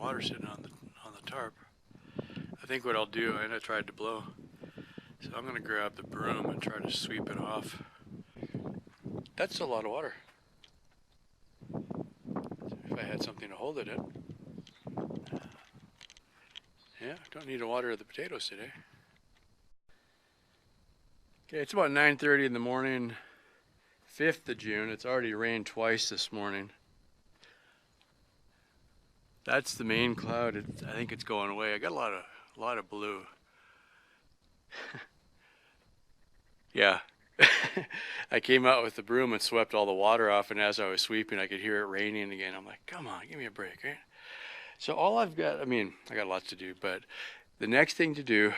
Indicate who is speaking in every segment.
Speaker 1: water sitting on the tarp. I think what I'll do, and I tried to blow, so I'm gonna grab the broom and try to sweep it off. That's a lot of water. If I had something to hold it in. Yeah, don't need to water the potatoes today. Okay, it's about 9:30 in the morning, 5th of June. It's already rained twice this morning. That's the main cloud. I think it's going away. I got a lot of blue. Yeah. I came out with the broom and swept all the water off, and as I was sweeping, I could hear it raining again. I'm like, come on, give me a break, right? So all I've got, I got lots to do, but the next thing to do,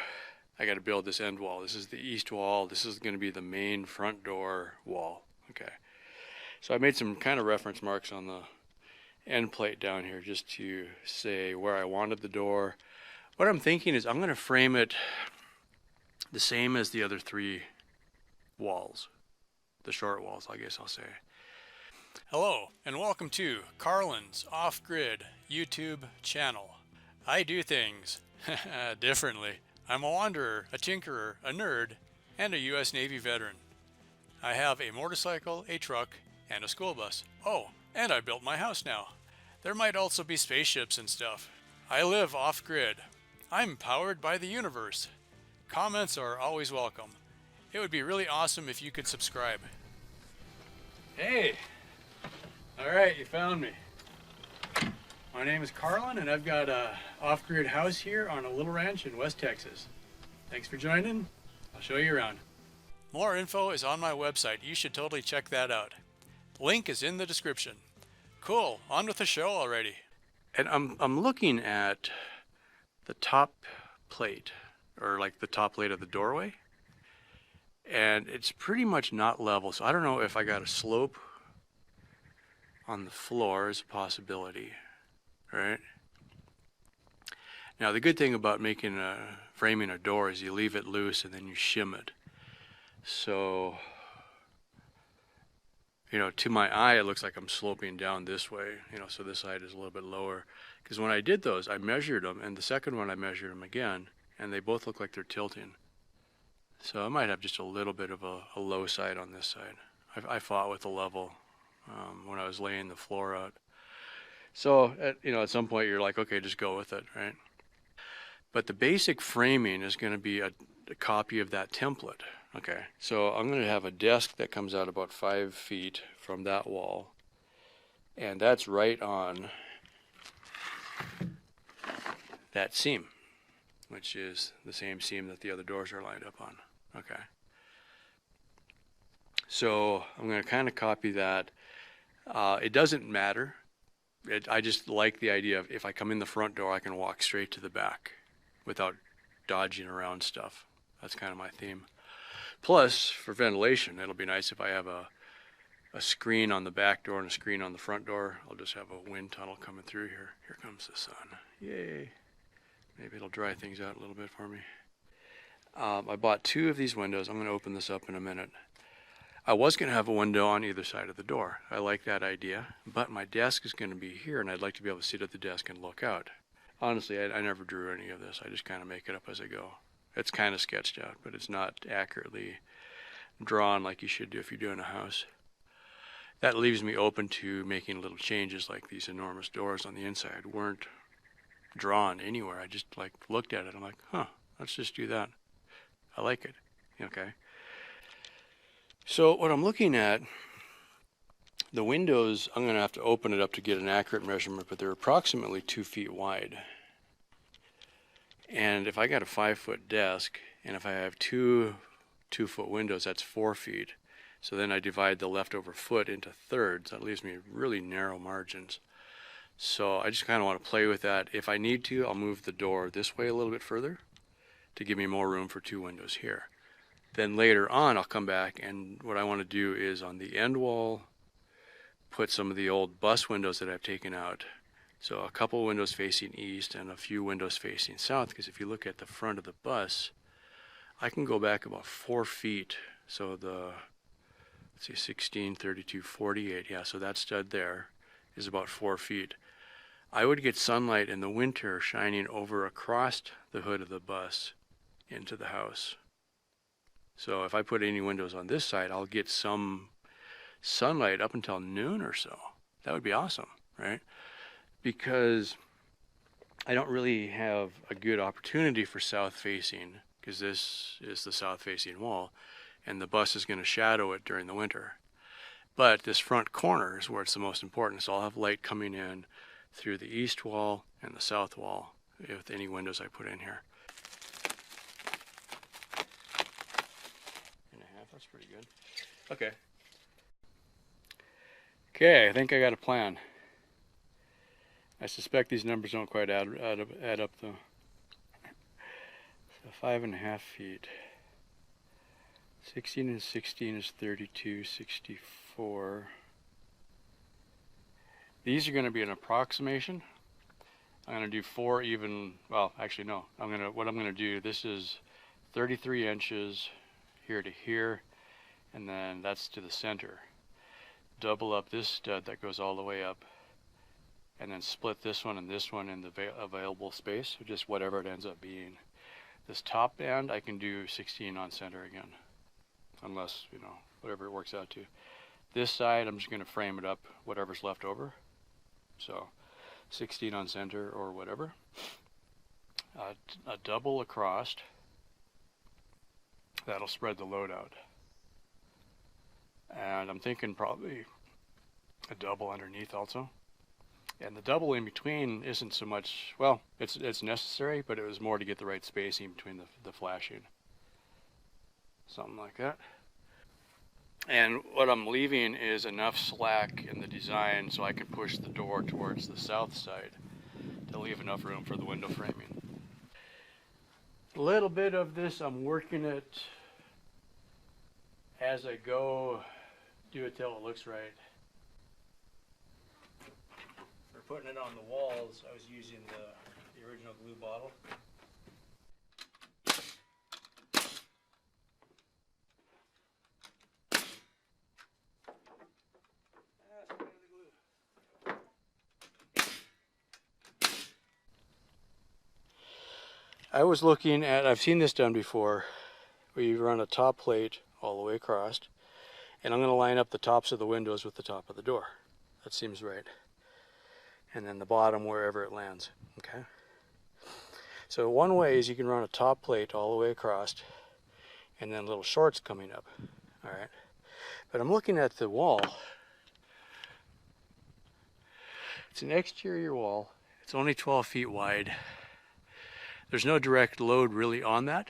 Speaker 1: I got to build this end wall. This is the east wall. This is going to be the main front door wall. Okay. So I made some kind of reference marks on the end plate down here just to say where I wanted the door. What I'm thinking is I'm going to frame it the same as the other three walls, the short walls, I guess I'll say. Hello, and welcome to Carlin's Off-Grid YouTube channel. I do things differently. I'm a wanderer, a tinkerer, a nerd, and a U.S. Navy veteran. I have a motorcycle, a truck, and a school bus. Oh, and I built my house now. There might also be spaceships and stuff. I live off-grid. I'm powered by the universe. Comments are always welcome. It would be really awesome if you could subscribe. Hey! Alright, you found me. My name is Carlin, and I've got a off-grid house here on a little ranch in West Texas. Thanks for joining. I'll show you around. More info is on my website. You should totally check that out. The link is in the description. Cool, on with the show already. And I'm looking at the top plate, or like the top plate of the doorway, and it's pretty much not level. So I don't know if I got a slope on the floor is a possibility, right? Now the good thing about framing a door is you leave it loose and then you shim it. So, to my eye it looks like I'm sloping down this way, so this side is a little bit lower. Because when I did those, I measured them, and the second one I measured them again, and they both look like they're tilting. So I might have just a little bit of a low side on this side. I fought with the level when I was laying the floor out. So at some point you're like, okay, just go with it, right? But the basic framing is going to be a copy of that template. Okay, so I'm going to have a desk that comes out about 5 feet from that wall, and that's right on that seam, which is the same seam that the other doors are lined up on. Okay. So I'm going to kind of copy that. It doesn't matter. I just like the idea of if I come in the front door, I can walk straight to the back without dodging around stuff. That's kind of my theme. Plus, for ventilation, it'll be nice if I have a screen on the back door and a screen on the front door. I'll just have a wind tunnel coming through here. Here comes the sun. Yay. Maybe it'll dry things out a little bit for me. I bought 2 of these windows. I'm going to open this up in a minute. I was going to have a window on either side of the door. I like that idea, but my desk is going to be here, and I'd like to be able to sit at the desk and look out. Honestly, I never drew any of this. I just kind of make it up as I go. It's kind of sketched out, but it's not accurately drawn like you should do if you're doing a house. That leaves me open to making little changes, like these enormous doors on the inside weren't drawn anywhere. I just looked at it. I'm like, let's just do that. I like it. Okay. So what I'm looking at, the windows, I'm going to have to open it up to get an accurate measurement, but they're approximately 2 feet wide. And if I got a 5-foot desk, and if I have 2 2-foot windows, that's 4 feet. So then I divide the leftover foot into thirds. That leaves me really narrow margins. So I just kind of want to play with that. If I need to, I'll move the door this way a little bit further to give me more room for 2 windows here. Then later on, I'll come back, and what I want to do is on the end wall, put some of the old bus windows that I've taken out. So a couple windows facing east and a few windows facing south, because if you look at the front of the bus, I can go back about 4 feet. So let's see, 16, 32, 48. Yeah, so that stud there is about 4 feet. I would get sunlight in the winter shining over across the hood of the bus into the house. So if I put any windows on this side, I'll get some sunlight up until noon or so. That would be awesome, right? Because I don't really have a good opportunity for south facing, because this is the south facing wall and the bus is going to shadow it during the winter. But this front corner is where it's the most important, so I'll have light coming in through the east wall and the south wall with any windows I put in here. And a half, that's pretty good. Okay. Okay, I think I got a plan. I suspect these numbers don't quite add up though. So 5.5 feet. 16 and 16 is 32, 64. These are going to be an approximation. I'm going to do 4 even, well, actually no. What I'm going to do, this is 33 inches here to here, and then that's to the center. Double up this stud that goes all the way up, and then split this one and this one in the available space, or just whatever it ends up being. This top end, I can do 16 on center again, unless, you know, whatever it works out to. This side, I'm just going to frame it up, whatever's left over. So 16 on center or whatever. A double across, that'll spread the load out. And I'm thinking probably a double underneath also. And the double in between isn't so much, well, it's necessary, but it was more to get the right spacing between the flashing. Something like that. And what I'm leaving is enough slack in the design so I can push the door towards the south side to leave enough room for the window framing. A little bit of this I'm working it as I go, do it till it looks right. For putting it on the walls, I was using the original glue bottle. I was looking at, I've seen this done before, where you run a top plate all the way across, and I'm going to line up the tops of the windows with the top of the door. That seems right. And then the bottom wherever it lands, okay? So one way is you can run a top plate all the way across, and then little shorts coming up, all right? But I'm looking at the wall. It's an exterior wall. It's only 12 feet wide. There's no direct load really on that.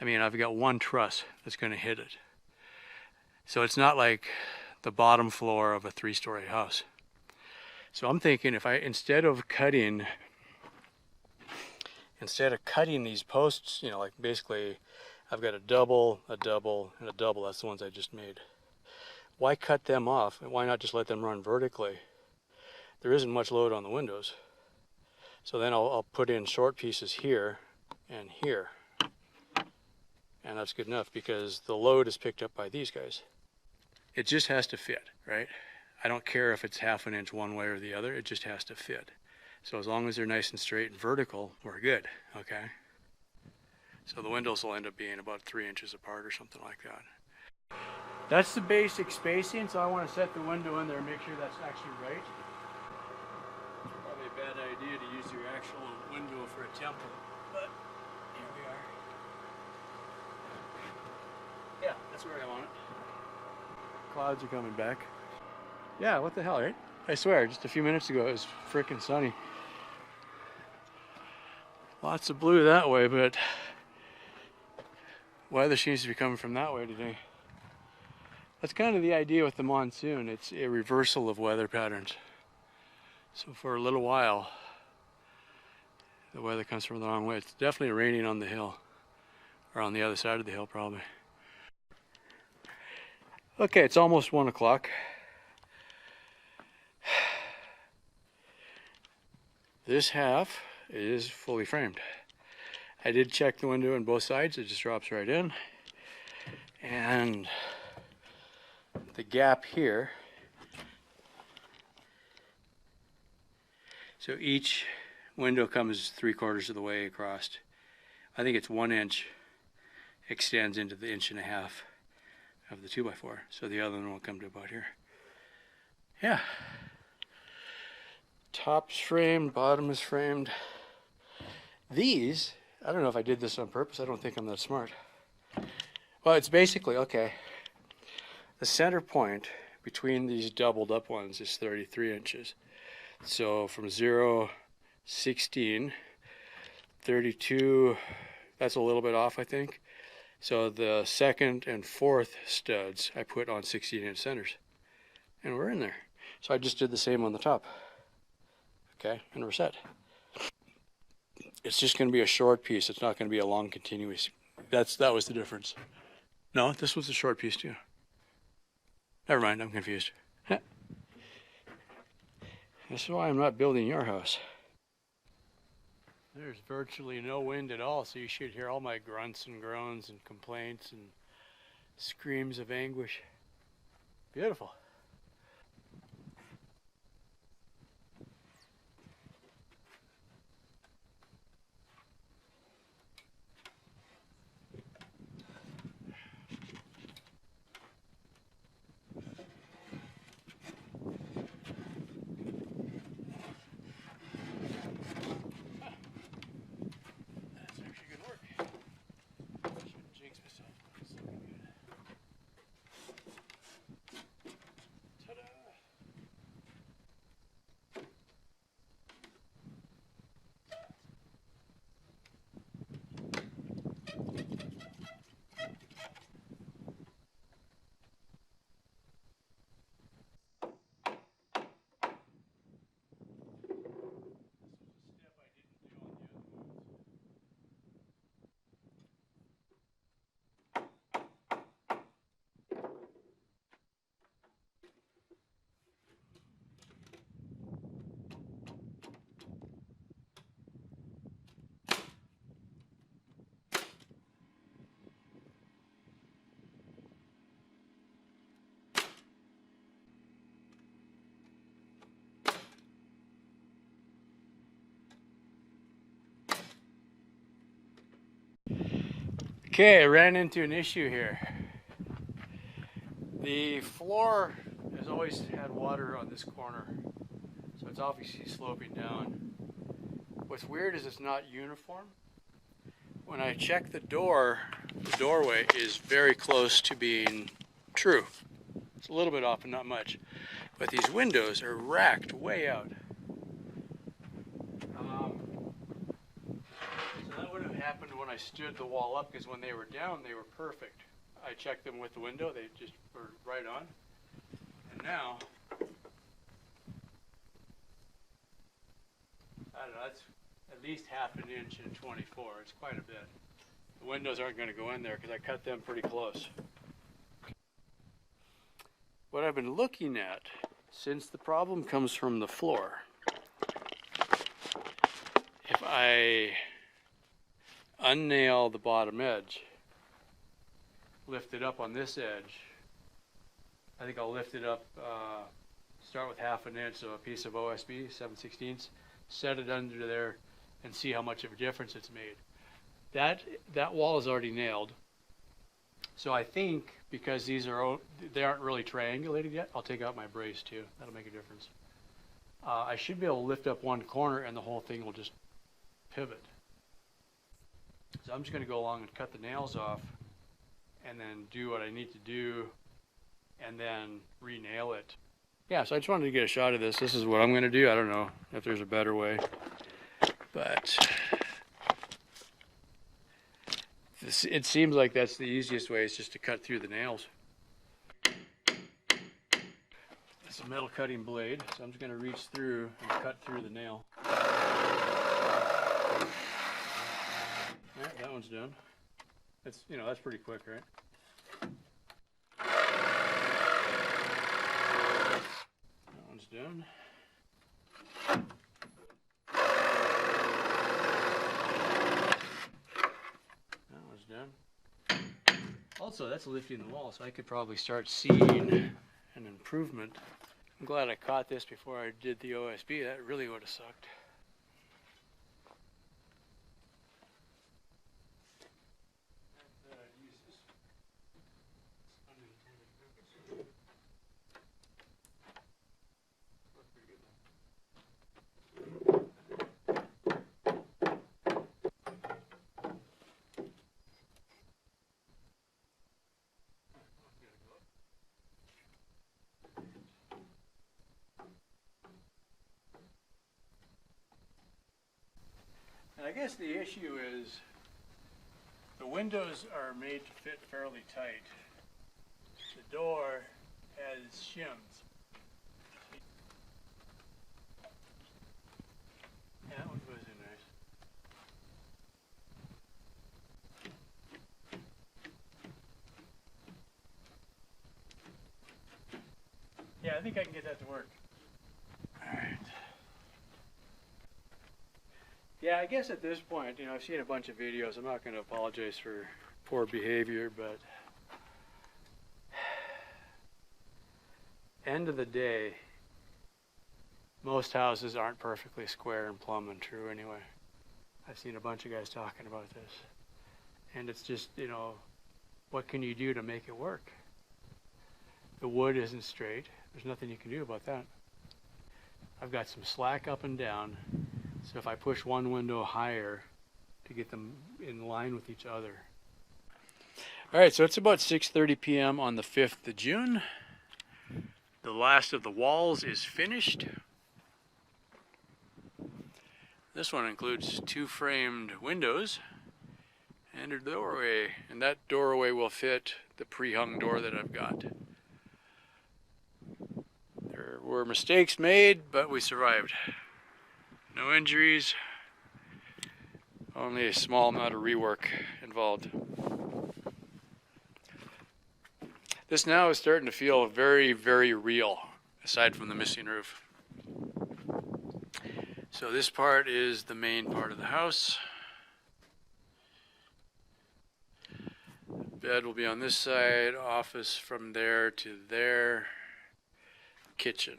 Speaker 1: I mean, I've got one truss that's going to hit it. So it's not like the bottom floor of a 3-story house. So I'm thinking if I, instead of cutting these posts, you know, like basically I've got a double, and a double. That's the ones I just made. Why cut them off? And why not just let them run vertically? There isn't much load on the windows. So then I'll put in short pieces here and here. And that's good enough because the load is picked up by these guys. It just has to fit, right? I don't care if it's ½ an inch one way or the other, it just has to fit. So as long as they're nice and straight and vertical, we're good, okay? So the windows will end up being about 3 inches apart or something like that. That's the basic spacing, so I want to set the window in there and make sure that's actually right. Probably a bad idea to use your actual window for a template, but here we are. Yeah, that's where I want it. Clouds are coming back. Yeah, what the hell, right? I swear, just a few minutes ago it was frickin' sunny. Lots of blue that way, but weather seems to be coming from that way today. That's kind of the idea with the monsoon. It's a reversal of weather patterns. So for a little while, the weather comes from the wrong way. It's definitely raining on the hill, or on the other side of the hill probably. Okay, it's almost 1 o'clock. This half is fully framed. I did check the window on both sides. It just drops right in. And the gap here So each window comes 3/4 of the way across. I think it's 1 inch extends into the 1.5 inches of the 2x4. So the other one will come to about here. Yeah. Top's framed, bottom is framed. These, I don't know if I did this on purpose. I don't think I'm that smart. Well, it's basically, okay, the center point between these doubled up ones is 33 inches. So from 0, 16, 32, that's a little bit off, I think. So the second and fourth studs I put on 16-inch centers. And we're in there. So I just did the same on the top. Okay, and we're set. It's just going to be a short piece. It's not going to be a long continuous. That was the difference. No, this was a short piece too. Never mind, I'm confused. This is why I'm not building your house. There's virtually no wind at all, so you should hear all my grunts and groans and complaints and screams of anguish. Beautiful. Okay, I ran into an issue here. The floor has always had water on this corner, so it's obviously sloping down. What's weird is it's not uniform. When I check the doorway is very close to being true. It's a little bit off, but not much. But these windows are racked way out. So that would have happened when I stood the wall up, because when they were down, they were perfect. I checked them with the window, they just were right on. And now, I don't know, that's at least 1/2 inch and 24. It's quite a bit. The windows aren't going to go in there because I cut them pretty close. What I've been looking at, since the problem comes from the floor, if I unnail the bottom edge, lift it up on this edge, I think I'll lift it up, start with 1/2 inch, so a piece of OSB, 7/16, set it under there and see how much of a difference it's made. That wall is already nailed. So I think because they aren't really triangulated yet, I'll take out my brace too. That'll make a difference. I should be able to lift up one corner and the whole thing will just pivot. So I'm just going to go along and cut the nails off and then do what I need to do and then re-nail it. Yeah, so I just wanted to get a shot of this. This is what I'm going to do. I don't know if there's a better way, but it seems like that's the easiest way, is just to cut through the nails. It's a metal cutting blade, so I'm just going to reach through and cut through the nail. Yeah, that one's done. That's pretty quick, right? That one's done. Done. Also, that's lifting the wall, so I could probably start seeing an improvement I'm glad I caught this before I did the OSB. That really would have sucked. And I guess the issue is the windows are made to fit fairly tight. The door has shims. Yeah, that one goes in nice. Yeah, I think I can get that to work. Alright. Yeah, I guess at this point, I've seen a bunch of videos. I'm not going to apologize for poor behavior, but end of the day, most houses aren't perfectly square and plumb and true anyway. I've seen a bunch of guys talking about this. And it's just, what can you do to make it work? The wood isn't straight. There's nothing you can do about that. I've got some slack up and down. So if I push one window higher to get them in line with each other. All right, so it's about 6:30 p.m. on the 5th of June. The last of the walls is finished. This one includes 2 framed windows and a doorway, and that doorway will fit the pre-hung door that I've got. There were mistakes made, but we survived. No injuries, only a small amount of rework involved. This now is starting to feel very, very real, aside from the missing roof. So this part is the main part of the house. Bed will be on this side, office from there to there, kitchen.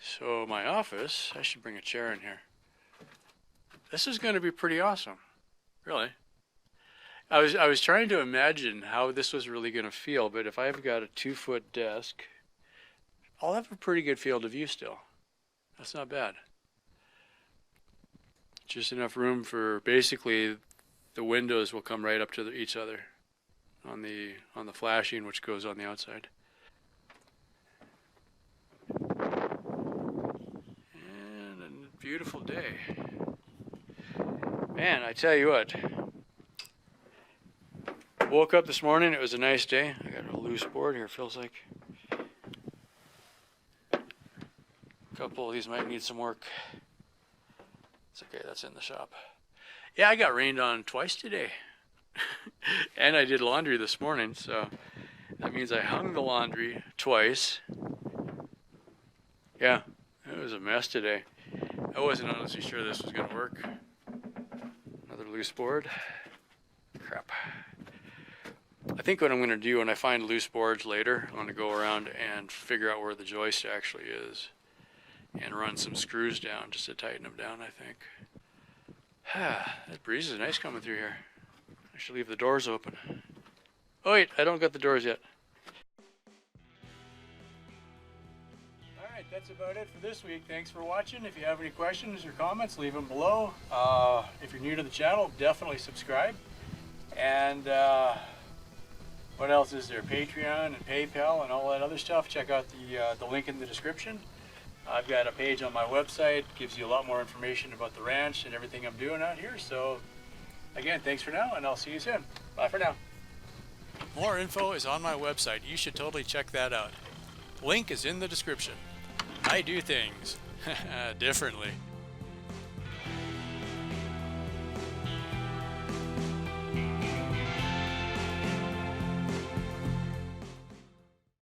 Speaker 1: So my office, I should bring a chair in here. This is going to be pretty awesome, really. I was trying to imagine how this was really going to feel, but if I've got a 2-foot desk, I'll have a pretty good field of view still. That's not bad. Just enough room for basically the windows will come right up to each other on the flashing, which goes on the outside. Beautiful day. Man, I tell you what. Woke up this morning, it was a nice day. I got a loose board here, feels like. A couple of these might need some work. It's okay, that's in the shop. Yeah, I got rained on twice today. And I did laundry this morning, so that means I hung the laundry twice. Yeah, it was a mess today. I wasn't honestly sure this was going to work. Another loose board. Crap. I think what I'm going to do when I find loose boards later, I'm going to go around and figure out where the joist actually is and run some screws down just to tighten them down, I think. That breeze is nice coming through here. I should leave the doors open. Oh wait, I don't got the doors yet. Alright, that's about it for this week. Thanks for watching. If you have any questions or comments, leave them below. If you're new to the channel, definitely subscribe. And what else is there? Patreon and PayPal and all that other stuff. Check out the link in the description. I've got a page on my website. Gives you a lot more information about the ranch and everything I'm doing out here. So again, thanks for now, and I'll see you soon. Bye for now. More info is on my website. You should totally check that out. Link is in the description. I do things differently.